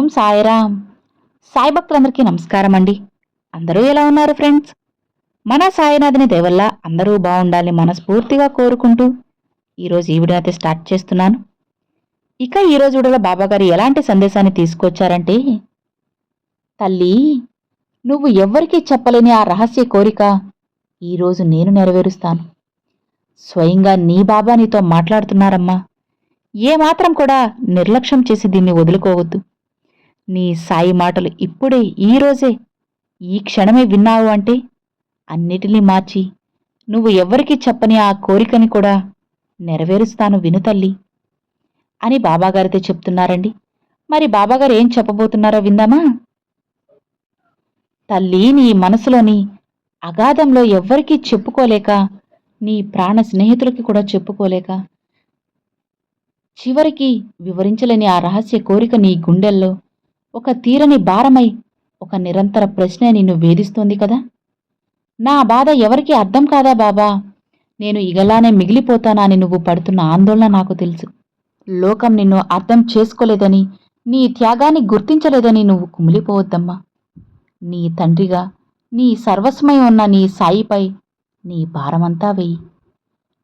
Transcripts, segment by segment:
ఓం సాయిరామ్. సాయి భక్తులందరికీ నమస్కారం అండి. అందరూ ఎలా ఉన్నారు ఫ్రెండ్స్? మన సాయినాథుని దయవల్ల అందరూ బాగుండాలని మనస్ఫూర్తిగా కోరుకుంటూ ఈరోజు ఈ వీడియో అయితే స్టార్ట్ చేస్తున్నాను. ఇక ఈరోజు వీడియోలో బాబాగారు ఎలాంటి సందేశాన్ని తీసుకొచ్చారంటే, తల్లి, నువ్వు ఎవ్వరికీ చెప్పలేని ఆ రహస్య కోరిక ఈరోజు నేను నెరవేరుస్తాను. స్వయంగా నీ బాబా నీతో మాట్లాడుతున్నారమ్మా. ఏమాత్రం కూడా నిర్లక్ష్యం చేసి దీన్ని వదులుకోవద్దు. నీ సాయి మాటలు ఇప్పుడే, ఈరోజే, ఈ క్షణమే విన్నావు అంటే అన్నిటినీ మార్చి నువ్వు ఎవ్వరికీ చెప్పని ఆ కోరికని కూడా నెరవేరుస్తాను విను తల్లి అని బాబాగారితో చెప్తున్నారండి. మరి బాబాగారు ఏం చెప్పబోతున్నారో విందామా? తల్లి, నీ మనసులోని అగాధంలో ఎవ్వరికీ చెప్పుకోలేక, నీ ప్రాణ స్నేహితులకి కూడా చెప్పుకోలేక, చివరికి వివరించలేని ఆ రహస్య కోరిక నీ గుండెల్లో ఒక తీరని భారమై, ఒక నిరంతర ప్రశ్న నిన్ను వేధిస్తోంది కదా. నా బాధ ఎవరికీ అర్థం కాదా బాబా? నేను ఇగలానే మిగిలిపోతానా అని నువ్వు పడుతున్న ఆందోళన నాకు తెలుసు. లోకం నిన్ను అర్థం చేసుకోలేదని, నీ త్యాగాన్ని గుర్తించలేదని నువ్వు కుమిలిపోవద్దమ్మా. నీ తండ్రిగా, నీ సర్వస్వమై ఉన్న నీ సాయిపై నీ భారమంతా వెయ్యి.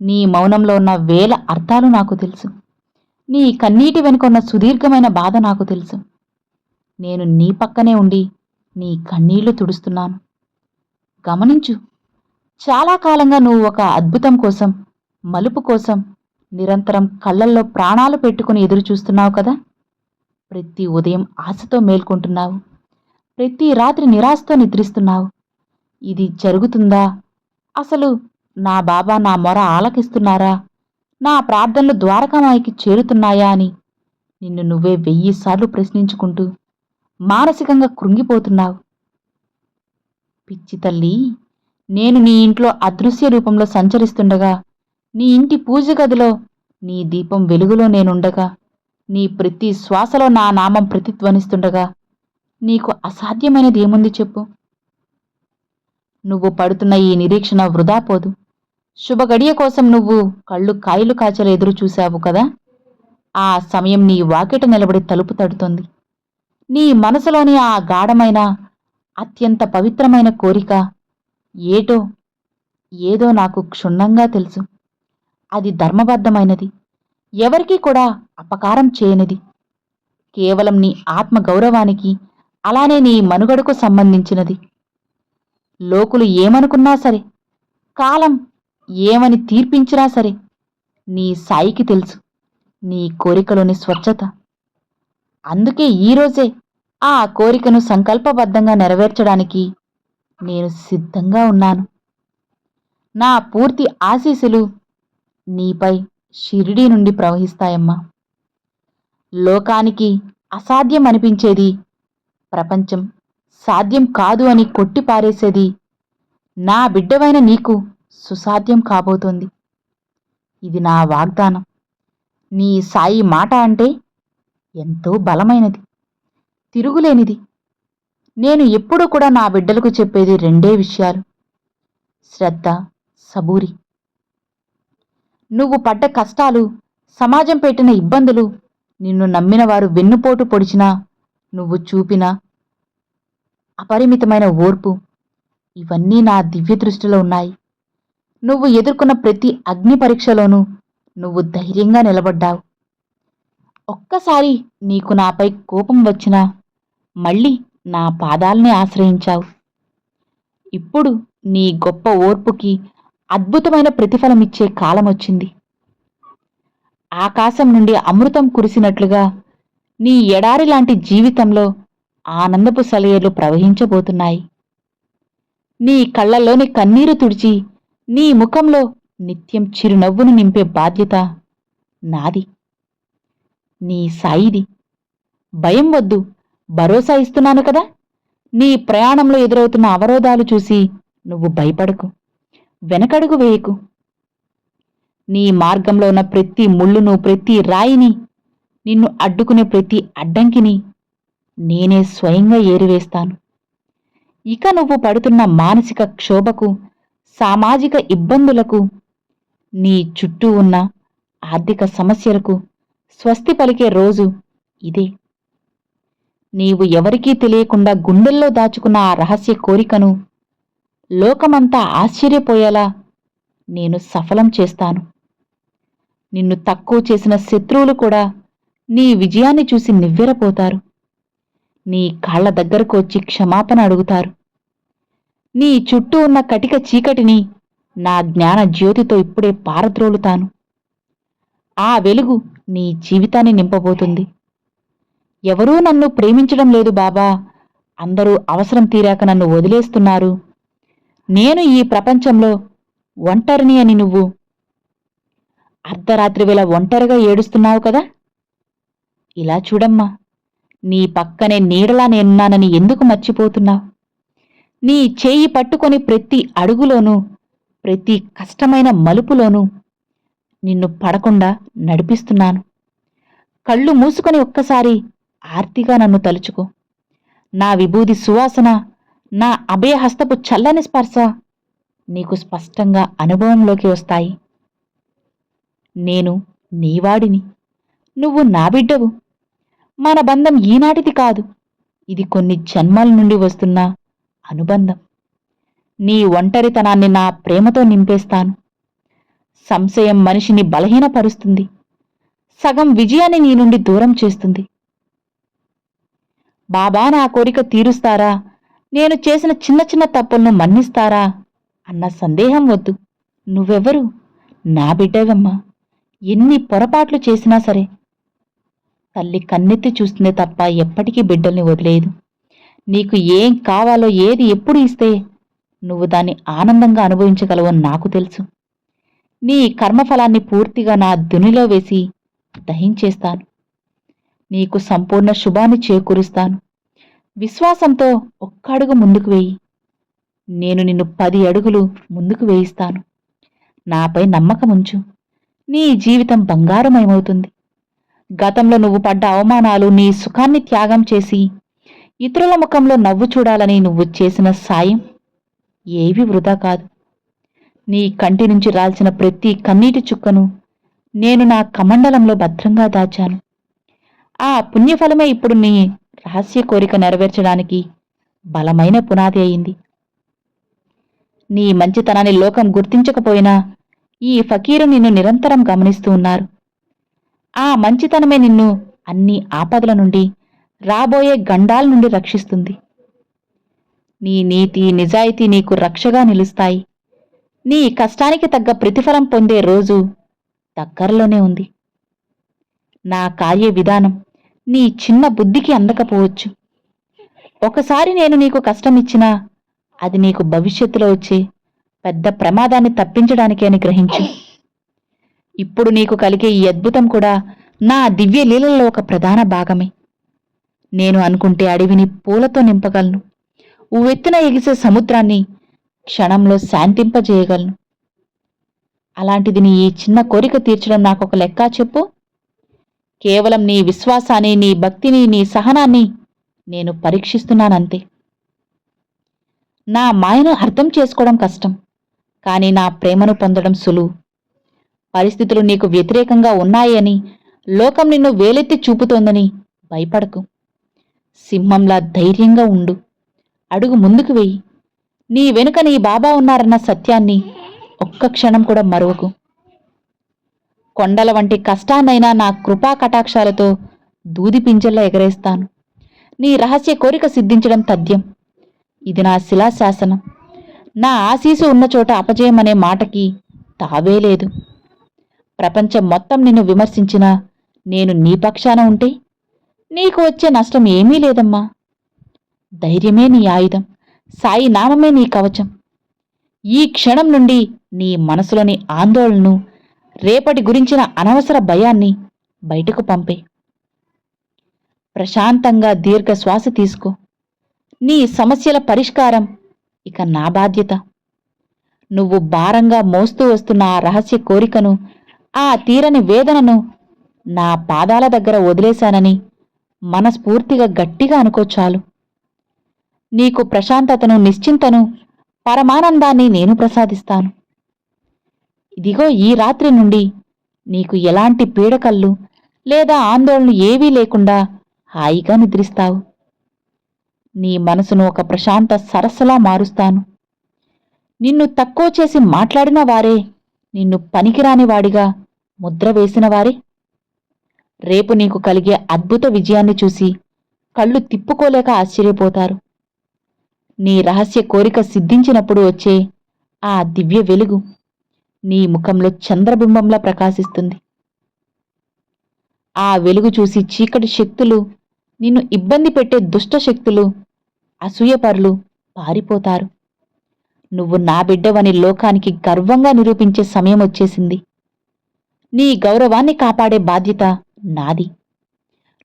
నీ మౌనంలో ఉన్న వేల అర్థాలు నాకు తెలుసు. నీ కన్నీటి వెనుకున్న సుదీర్ఘమైన బాధ నాకు తెలుసు. నేను నీ పక్కనే ఉండి నీ కన్నీళ్లు తుడుస్తున్నాను. గమనించు, చాలా కాలంగా నువ్వు ఒక అద్భుతం కోసం, మలుపు కోసం నిరంతరం కళ్ళల్లో ప్రాణాలు పెట్టుకుని ఎదురు చూస్తున్నావు కదా. ప్రతి ఉదయం ఆశతో మేల్కొంటున్నావు, ప్రతి రాత్రి నిరాశతో నిద్రిస్తున్నావు. ఇది జరుగుతుందా? అసలు నా బాబా నా మొర ఆలకిస్తున్నారా? నా ప్రార్థనలు ద్వారకామాయికి చేరుతున్నాయా అని నిన్ను నువ్వే 1000 సార్లు ప్రశ్నించుకుంటూ మానసికంగా కృంగిపోతున్నావు. పిచ్చి తల్లి, నేను నీ ఇంట్లో అదృశ్య రూపంలో సంచరిస్తుండగా, నీ ఇంటి పూజ గదిలో నీ దీపం వెలుగులో నేనుండగా, నీ ప్రతి శ్వాసలో నా నామం ప్రతిధ్వనిస్తుండగా నీకు అసాధ్యమైనది ఏముంది చెప్పు? నువ్వు పడుతున్న ఈ నిరీక్షణ వృధా పోదు. శుభగడియ కోసం నువ్వు కళ్ళు కాయలు కాచలు ఎదురు చూశావు కదా. ఆ సమయం నీ వాకిట నిలబడి తలుపు తడుతోంది. నీ మనసులోని ఆ గాఢమైన, అత్యంత పవిత్రమైన కోరిక ఏదో నాకు క్షుణ్ణంగా తెలుసు. అది ధర్మబద్ధమైనది, ఎవరికీ కూడా అపకారం చేయనిది, కేవలం నీ ఆత్మ గౌరవానికి, అలానే నీ మనుగడకు సంబంధించినది. లోకులు ఏమనుకున్నా సరే, కాలం ఏమని తీర్పించినా సరే, నీ సాయికి తెలుసు నీ కోరికలోని స్వచ్ఛత. అందుకే ఈరోజే ఆ కోరికను సంకల్పబద్ధంగా నెరవేర్చడానికి నేను సిద్ధంగా ఉన్నాను. నా పూర్తి ఆశీస్సులు నీపై షిరిడీ నుండి ప్రవహిస్తాయమ్మా. లోకానికి అసాధ్యం అనిపించేది, ప్రపంచం సాధ్యం కాదు అని కొట్టిపారేసేది నా బిడ్డవైన నీకు సుసాధ్యం కాబోతోంది. ఇది నా వాగ్దానం. నీ సాయి మాట అంటే ఎంతో బలమైనది, తిరుగులేనిది. నేను ఎప్పుడూ కూడా నా బిడ్డలకు చెప్పేది 2 విషయాలు: శ్రద్ధ, సబూరి. నువ్వు పడ్డ కష్టాలు, సమాజం పెట్టిన ఇబ్బందులు, నిన్ను నమ్మిన వారు వెన్నుపోటు పొడిచినా నువ్వు చూపిన అపరిమితమైన ఓర్పు, ఇవన్నీ నా దివ్య దృష్టిలో ఉన్నాయి. నువ్వు ఎదుర్కొన్న ప్రతి అగ్ని పరీక్షలోనూ నువ్వు ధైర్యంగా నిలబడ్డావు. ఒక్కసారి నీకు నాపై కోపం వచ్చినా మళ్ళీ నా పాదాల్ని ఆశ్రయించావు. ఇప్పుడు నీ గొప్ప ఓర్పుకి అద్భుతమైన ప్రతిఫలమిచ్చే కాలమొచ్చింది. ఆకాశం నుండి అమృతం కురిసినట్లుగా నీ ఎడారి లాంటి జీవితంలో ఆనందపు సెలయేర్లు ప్రవహించబోతున్నాయి. నీ కళ్ళల్లోని కన్నీరు తుడిచి నీ ముఖంలో నిత్యం చిరునవ్వును నింపే బాధ్యత నాది, నీ సాయిది. భయం వద్దు, భరోసా ఇస్తున్నాను కదా. నీ ప్రయాణంలో ఎదురవుతున్న అవరోధాలు చూసి నువ్వు భయపడకు, వెనకడుగు వేయకు. నీ మార్గంలో ఉన్న ప్రతి ముళ్ళును, ప్రతి రాయిని, నిన్ను అడ్డుకునే ప్రతి అడ్డంకిని నేనే స్వయంగా ఏరివేస్తాను. ఇక నువ్వు పడుతున్న మానసిక క్షోభకు, సామాజిక ఇబ్బందులకు, నీ చుట్టూ ఉన్న ఆర్థిక సమస్యలకు స్వస్తి పలికే రోజు ఇదే. నీవు ఎవరికీ తెలియకుండా గుండెల్లో దాచుకున్న ఆ రహస్య కోరికను లోకమంతా ఆశ్చర్యపోయేలా నేను సఫలం చేస్తాను. నిన్ను తక్కువ చేసిన శత్రువులు కూడా నీ విజయాన్ని చూసి నివ్వెరపోతారు. నీ కాళ్ల దగ్గరకు వచ్చి క్షమాపణ అడుగుతారు. నీ చుట్టూ ఉన్న కటిక చీకటిని నా జ్ఞాన జ్యోతితో ఇప్పుడే పారద్రోలుతాను. ఆ వెలుగు నీ జీవితాన్ని నింపబోతుంది. ఎవరూ నన్ను ప్రేమించడం లేదు బాబా, అందరూ అవసరం తీరాక నన్ను వదిలేస్తున్నారు, నేను ఈ ప్రపంచంలో ఒంటరిని అని నువ్వు అర్ధరాత్రి వేళ ఒంటరిగా ఏడుస్తున్నావు కదా. ఇలా చూడమ్మా, నీ పక్కనే నీడలా నేనున్నానని ఎందుకు మర్చిపోతున్నావు? నీ చేయి పట్టుకొని ప్రతి అడుగులోనూ, ప్రతి కష్టమైన మలుపులోనూ నిన్ను పడకుండా నడిపిస్తున్నాను. కళ్ళు మూసుకొని ఒక్కసారి ఆర్తిగా నన్ను తలుచుకో. నా విభూది సువాసన, నా అభయహస్తపు చల్లని స్పర్శ నీకు స్పష్టంగా అనుభవంలోకి వస్తాయి. నేను నీవాడిని, నువ్వు నా బిడ్డవు. మన బంధం ఈనాటిది కాదు, ఇది కొన్ని జన్మల నుండి వస్తున్న అనుబంధం. నీ ఒంటరితనాన్ని నా ప్రేమతో నింపేస్తాను. సంశయం మనిషిని బలహీనపరుస్తుంది, సగం విజయాన్ని నీ నుండి దూరం చేస్తుంది. బాబా నా కోరిక తీరుస్తారా, నేను చేసిన చిన్న చిన్న తప్పులను మన్నిస్తారా అన్న సందేహం వద్దు. నువ్వెవరు? నా బిడ్డవమ్మా. ఎన్ని పొరపాట్లు చేసినా సరే తల్లి కన్నెత్తి చూస్తుందే తప్ప ఎప్పటికీ బిడ్డల్ని వదిలేదు. నీకు ఏం కావాలో, ఏది ఎప్పుడు ఇస్తే నువ్వు దాన్ని ఆనందంగా అనుభవించగలవో నాకు తెలుసు. నీ కర్మఫలాన్ని పూర్తిగా నా దునిలో వేసి దహించేస్తాను. నీకు సంపూర్ణ శుభాన్ని చేకూరుస్తాను. విశ్వాసంతో ఒక్క అడుగు ముందుకు వేయి. నేను నిన్ను 10 అడుగులు ముందుకు వేయిస్తాను. నాపై నమ్మకముంచు. నీ జీవితం బంగారమయమవుతుంది. గతంలో నువ్వు పడ్డ అవమానాలు నీ సుఖాన్ని త్యాగం చేసి ఇతరుల ముఖంలో నవ్వు చూడాలని నువ్వు చేసిన సాయం ఏవి వృధా కాదు. నీ కంటి నుంచి రాల్చిన ప్రతి కన్నీటి చుక్కను నేను నా కమండలంలో భద్రంగా దాచాను. ఆ పుణ్యఫలమే ఇప్పుడు నీ రహస్య కోరిక నెరవేర్చడానికి బలమైన పునాది అయింది. నీ మంచితనాన్ని లోకం గుర్తించకపోయినా ఈ ఫకీరు నిన్ను నిరంతరం గమనిస్తూ ఉన్నారు. ఆ మంచితనమే నిన్ను అన్ని ఆపదల నుండి, రాబోయే గండాల నుండి రక్షిస్తుంది. నీ నీతి, నిజాయితీ నీకు రక్షగా నిలుస్తాయి. నీ కష్టానికి తగ్గ ప్రతిఫలం పొందే రోజు దగ్గరలోనే ఉంది. నా కార్య విధానం నీ చిన్న బుద్ధికి అందకపోవచ్చు. ఒకసారి నేను నీకు కష్టమిచ్చినా అది నీకు భవిష్యత్తులో వచ్చే పెద్ద ప్రమాదాన్ని తప్పించడానికి అని గ్రహించు. ఇప్పుడు నీకు కలిగే ఈ అద్భుతం కూడా నా దివ్య లీలల్లో ఒక ప్రధాన భాగమే. నేను అనుకుంటే అడవిని పూలతో నింపగలను, ఉవ్వెత్తున ఎగిసే సముద్రాన్ని క్షణంలో శాంతింపజేయగలను. అలాంటిది నీ ఈ చిన్న కోరిక తీర్చడం నాకొక లెక్కా చెప్పు. కేవలం నీ విశ్వాసాన్ని, నీ భక్తిని, నీ సహనాన్ని నేను పరీక్షిస్తున్నానంతే. నా మాయను అర్థం చేసుకోవడం కష్టం, కానీ నా ప్రేమను పొందడం సులువు. పరిస్థితులు నీకు వ్యతిరేకంగా ఉన్నాయని, లోకం నిన్ను వేలెత్తి చూపుతోందని భయపడకు. సింహంలా ధైర్యంగా ఉండు. అడుగు ముందుకు వెయ్యి. నీ వెనుక నీ బాబా ఉన్నారన్న సత్యాన్ని ఒక్క క్షణం కూడా మరువకు. కొండల వంటి కష్టాన్నైనా నా కృపా కటాక్షాలతో దూది పింజల్లా ఎగరేస్తాను. నీ రహస్య కోరిక సిద్ధించడం తథ్యం. ఇది నా శిలాశాసనం. నా ఆశీసు ఉన్న చోట అపజయం అనే మాటకి తావే లేదు. ప్రపంచం మొత్తం నిన్ను విమర్శించినా నేను నీ పక్షాన ఉంటే నీకు వచ్చే నష్టం ఏమీ లేదమ్మా. ధైర్యమే నీ ఆయుధం, సాయి నామమే నీ కవచం. ఈ క్షణం నుండి నీ మనసులోని ఆందోళనను, రేపటి గురించిన అనవసర భయాన్ని బయటకు పంపే. ప్రశాంతంగా దీర్ఘ శ్వాస తీసుకో. నీ సమస్యల పరిష్కారం ఇక నా బాధ్యత. నువ్వు భారంగా మోస్తూ వస్తున్న ఆ రహస్య కోరికను, ఆ తీరని వేదనను నా పాదాల దగ్గర వదిలేశానని మనస్ఫూర్తిగా గట్టిగా అనుకో చాలు. నీకు ప్రశాంతతను, నిశ్చింతను, పరమానందాన్ని నేను ప్రసాదిస్తాను. ఇదిగో ఈ రాత్రి నుండి నీకు ఎలాంటి పీడకల్లు లేదా ఆందోళన ఏవీ లేకుండా హాయిగా నిద్రిస్తావు. నీ మనసును ఒక ప్రశాంత సరస్సులా మారుస్తాను. నిన్ను తక్కువ చేసి మాట్లాడిన వారే, నిన్ను పనికిరాని వాడిగా ముద్ర వేసిన వారే, రేపు నీకు కలిగే అద్భుత విజయాన్ని చూసి కళ్ళు తిప్పుకోలేక ఆశ్చర్యపోతారు. నీ రహస్య కోరిక సిద్ధించినప్పుడు వచ్చే ఆ దివ్య వెలుగు నీ ముఖంలో చంద్రబింబంలా ప్రకాశిస్తుంది. ఆ వెలుగు చూసి చీకటి శక్తులు, నిన్ను ఇబ్బంది పెట్టే దుష్ట శక్తులు, అసూయపరులు పారిపోతారు. నువ్వు నా బిడ్డవని లోకానికి గర్వంగా నిరూపించే సమయం వచ్చేసింది. నీ గౌరవాన్ని కాపాడే బాధ్యత నాది.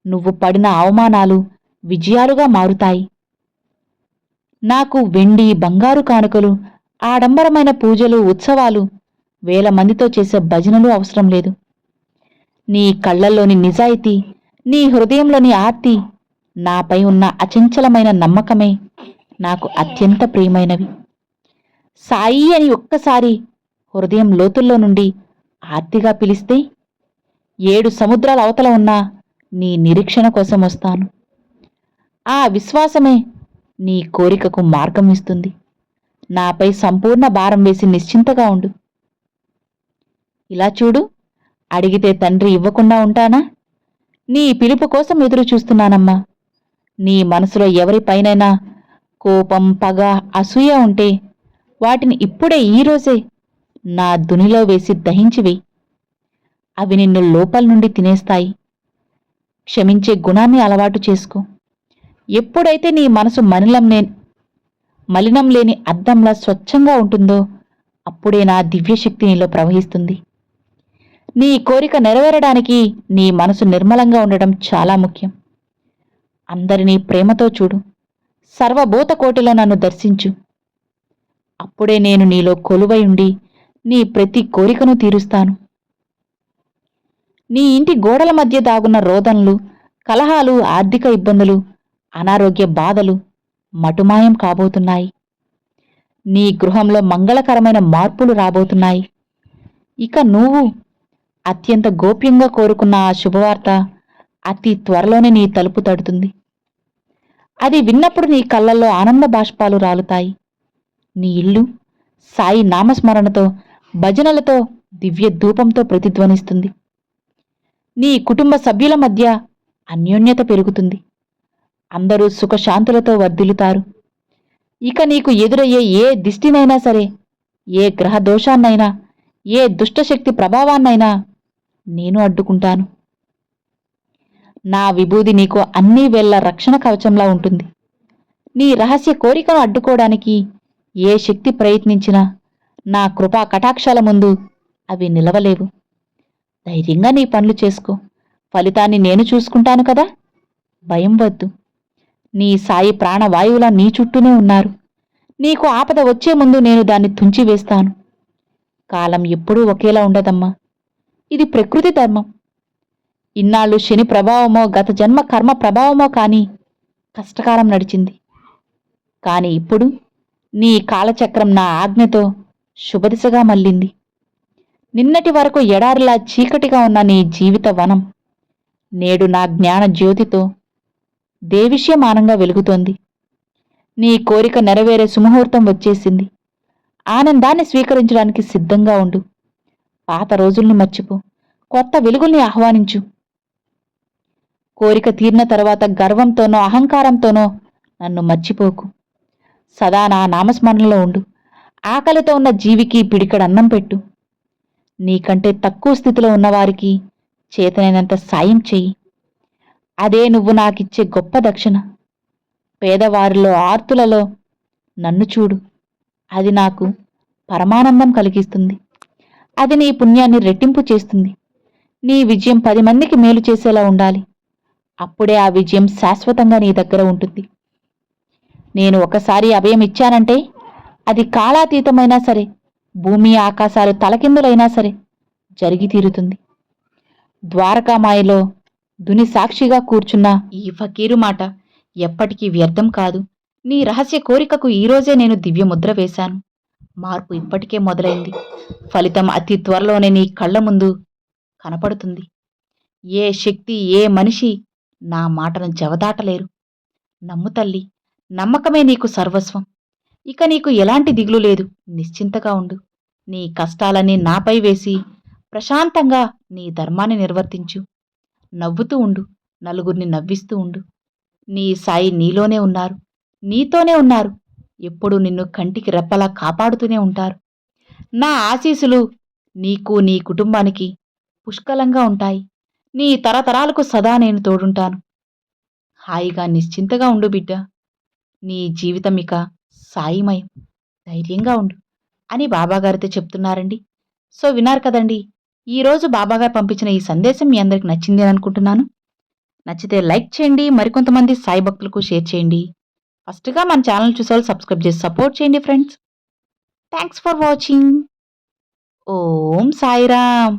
నువ్వు పడిన అవమానాలు విజయాలుగా మారుతాయి. నాకు వెండి, బంగారు కానుకలు, ఆడంబరమైన పూజలు, ఉత్సవాలు, వేల మందితో చేసే భజనలు అవసరం లేదు. నీ కళ్లల్లోని నిజాయితీ, నీ హృదయంలోని ఆర్తి, నాపై ఉన్న అచంచలమైన నమ్మకమే నాకు అత్యంత ప్రియమైనవి. సాయి అని ఒక్కసారి హృదయం లోతుల్లో నుండి ఆర్తిగా పిలిస్తే 7 సముద్రాల అవతల ఉన్న నీ నిరీక్షణ కోసం వస్తాను. ఆ విశ్వాసమే నీ కోరికకు మార్గం ఇస్తుంది. నాపై సంపూర్ణ భారం వేసి నిశ్చింతగా ఉండు. ఇలా చూడు, అడిగితే తండ్రి ఇవ్వకుండా ఉంటానా? నీ పిలుపు కోసం ఎదురు చూస్తున్నానమ్మా. నీ మనసులో ఎవరిపైనైనా కోపం, పగ, అసూయ ఉంటే వాటిని ఇప్పుడే ఈరోజే నా దునిలో వేసి దహించివేయి. అవి నిన్ను లోపల నుండి తినేస్తాయి. క్షమించే గుణాన్ని అలవాటు చేసుకో. ఎప్పుడైతే నీ మనసు మలినం లేని అద్దంలా స్వచ్ఛంగా ఉంటుందో అప్పుడే నా దివ్యశక్తి నీలో ప్రవహిస్తుంది. నీ కోరిక నెరవేరడానికి నీ మనసు నిర్మలంగా ఉండడం చాలా ముఖ్యం. అందరినీ ప్రేమతో చూడు. సర్వభూత కోటిలో నన్ను దర్శించు. అప్పుడే నేను నీలో కొలువై ఉండి నీ ప్రతి కోరికను తీరుస్తాను. నీ ఇంటి గోడల మధ్య దాగున్న రోదనలు, కలహాలు, ఆర్థిక ఇబ్బందులు, అనారోగ్య బాధలు మటుమాయం కాబోతున్నాయి. నీ గృహంలో మంగళకరమైన మార్పులు రాబోతున్నాయి. ఇక నువ్వు అత్యంత గోప్యంగా కోరుకున్న ఆ శుభవార్త అతి త్వరలోనే నీ తలుపు తడుతుంది. అది విన్నప్పుడు నీ కళ్ళల్లో ఆనంద బాష్పాలు రాలుతాయి. నీ ఇల్లు సాయి నామస్మరణతో, భజనలతో, దివ్య ధూపంతో ప్రతిధ్వనిస్తుంది. నీ కుటుంబ సభ్యుల మధ్య అన్యోన్యత పెరుగుతుంది. అందరూ సుఖశాంతులతో వర్ధిల్లుతారు. ఇక నీకు ఎదురయ్యే ఏ దిష్టినైనా సరే, ఏ గ్రహ దోషాన్నైనా, ఏ దుష్టశక్తి ప్రభావాన్నైనా నేను అడ్డుకుంటాను. నా విభూది నీకు అన్ని వేళ్ల రక్షణ కవచంలా ఉంటుంది. నీ రహస్య కోరికను అడ్డుకోవడానికి ఏ శక్తి ప్రయత్నించినా నా కృపా కటాక్షాల ముందు అవి నిలవలేవు. ధైర్యంగా నీ పనులు చేసుకో. ఫలితాన్ని నేను చూసుకుంటాను కదా. భయం వద్దు. నీ సాయి ప్రాణవాయువులా నీ చుట్టూనే ఉన్నారు. నీకు ఆపద వచ్చే ముందు నేను దాన్ని తుంచివేస్తాను. కాలం ఎప్పుడూ ఒకేలా ఉండదమ్మా. ఇది ప్రకృతి ధర్మం. ఇన్నాళ్ళు శని ప్రభావమో, గత జన్మ కర్మ ప్రభావమో కాని కష్టకాలం నడిచింది. కాని ఇప్పుడు నీ కాలచక్రం నా ఆజ్ఞతో శుభదిశగా మళ్ళింది. నిన్నటి వరకు ఎడారిలా చీకటిగా ఉన్న నీ జీవిత వనం నేడు నా జ్ఞాన జ్యోతితో దేవిష్యమానంగా వెలుగుతోంది. నీ కోరిక నెరవేరే సుముహూర్తం వచ్చేసింది. ఆనందాన్ని స్వీకరించడానికి సిద్ధంగా ఉండు. పాత రోజుల్ని మర్చిపో. కొత్త వెలుగుల్ని ఆహ్వానించు. కోరిక తీరిన తర్వాత గర్వంతోనో, అహంకారంతోనో నన్ను మర్చిపోకు. సదా నా నామస్మరణలో ఉండు. ఆకలితో ఉన్న జీవికి పిడికడన్నం పెట్టు. నీకంటే తక్కువ స్థితిలో ఉన్నవారికి చేతనైనంత సాయం చెయ్యి. అదే నువ్వు నాకిచ్చే గొప్ప దక్షిణ. పేదవారిలో, ఆర్తులలో నన్ను చూడు. అది నాకు పరమానందం కలిగిస్తుంది. అది నీ పుణ్యాన్ని రెట్టింపు చేస్తుంది. నీ విజయం 10 మందికి మేలు చేసేలా ఉండాలి. అప్పుడే ఆ విజయం శాశ్వతంగా నీ దగ్గర ఉంటుంది. నేను ఒకసారి అభయం ఇచ్చానంటే అది కాలాతీతమైనా సరే, భూమి ఆకాశాలు తలకిందులైనా సరే జరిగి తీరుతుంది. ద్వారకామాయలో దుని సాక్షిగా కూర్చున్న ఈ ఫకీరు మాట ఎప్పటికీ వ్యర్థం కాదు. నీ రహస్య కోరికకు ఈరోజే నేను దివ్యముద్ర వేశాను. మార్పు ఇప్పటికే మొదలైంది. ఫలితం అతి త్వరలోనే నీ కళ్ల ముందు కనపడుతుంది. ఏ శక్తి, ఏ మనిషి నా మాటను జవదాటలేరు. నమ్ము తల్లి, నమ్మకమే నీకు సర్వస్వం. ఇక నీకు ఎలాంటి దిగులు లేదు. నిశ్చింతగా ఉండు. నీ కష్టాలన్నీ నాపై వేసి ప్రశాంతంగా నీ ధర్మాన్ని నిర్వర్తించు. నవ్వుతూ ఉండు. నలుగురిని నవ్విస్తూ ఉండు. నీ సాయి నీలోనే ఉన్నారు. నీతోనే ఉన్నారు. ఎప్పుడూ నిన్ను కంటికి రెప్పలా కాపాడుతూనే ఉంటారు. నా ఆశీస్సులు నీకు నీ కుటుంబానికి పుష్కలంగా ఉంటాయి. నీ తరతరాలకు సదా నేను తోడుంటాను. హాయిగా నిశ్చింతగా ఉండు బిడ్డా. నీ జీవితం ఇక సాయిమయం. ధైర్యంగా ఉండు అని బాబాగారితో చెప్తున్నారండి. సో విన్నారు కదండి. ఈరోజు బాబాగారు పంపించిన ఈ సందేశం మీ అందరికి నచ్చింది అని అనుకుంటున్నాను. నచ్చితే లైక్ చేయండి. మరికొంతమంది సాయి భక్తులకు షేర్ చేయండి. ఫస్ట్గా మన ఛానల్ చూసేవాళ్ళు సబ్స్క్రైబ్ చేసి సపోర్ట్ చేయండి friends. Thanks for watching. Om Sairam.